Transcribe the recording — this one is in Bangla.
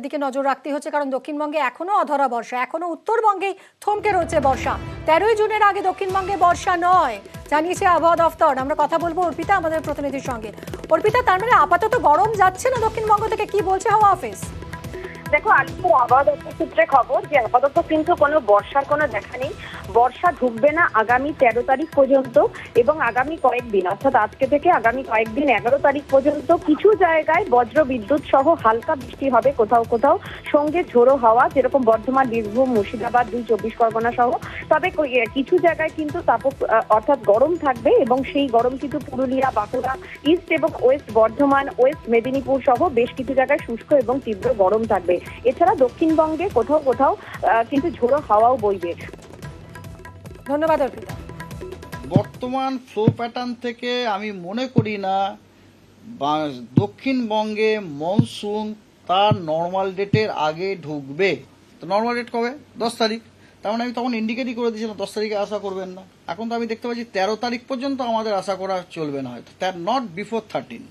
দিকে নজর রাখতে হচ্ছে, কারণ দক্ষিণবঙ্গে এখনো অধরা বর্ষা, এখনো উত্তরবঙ্গেই থমকে রয়েছে বর্ষা। 13ই জুনের আগে দক্ষিণবঙ্গে বর্ষা নয় জানিয়েছে আবহাওয়া দফতর। আমরা কথা বলবো অর্পিতা, আমাদের প্রতিনিধির সঙ্গে। অর্পিতা, তার মানে আপাতত গরম যাচ্ছে না দক্ষিণবঙ্গ থেকে, কি বলছে হাওয়া অফিস? দেখো, আলিপুর আবহাওয়া দপ্তর সূত্রে খবর যে আপাতত কিন্তু কোনো বর্ষার কোনো দেখা নেই। বর্ষা ঢুকবে না আগামী 13 তারিখ পর্যন্ত, এবং আগামী কয়েকদিন অর্থাৎ আজকে থেকে আগামী কয়েকদিন 11 তারিখ পর্যন্ত কিছু জায়গায় বজ্র বিদ্যুৎ সহ হালকা বৃষ্টি হবে, কোথাও কোথাও সঙ্গে ঝোড়ো হাওয়া, যেরকম বর্ধমান, বীরভূম, মুর্শিদাবাদ, 24 পরগনা সহ। তবে কিছু জায়গায় কিন্তু অর্থাৎ গরম থাকবে, এবং সেই গরম কিন্তু পুরুলিয়া, বাঁকুড়া, ইস্ট এবং ওয়েস্ট বর্ধমান, ওয়েস্ট মেদিনীপুর সহ বেশ কিছু জায়গায় শুষ্ক এবং তীব্র গরম থাকবে। এছাড়া দক্ষিণবঙ্গে কোথাও কোথাও কিন্তু ঝোড়ো হাওয়াও বইবে। ধন্যবাদ অর্পিতা। বর্তমান ফ্লো প্যাটার্ন থেকে আমি মনে করি না দক্ষিণবঙ্গে মনসুন তার নর্মাল ডেটের আগে ঢুকবে। তো নর্মাল ডেট কবে? 10 তারিখ। তার মানে আমি তখন ইন্ডিকেটই করে দিয়েছিলাম 10 তারিখে আশা করবেন না। এখন তো আমি দেখতে পাচ্ছি 13 তারিখ পর্যন্ত আমাদের আশা করা চলবে না, হয়তো নট বিফোর 13।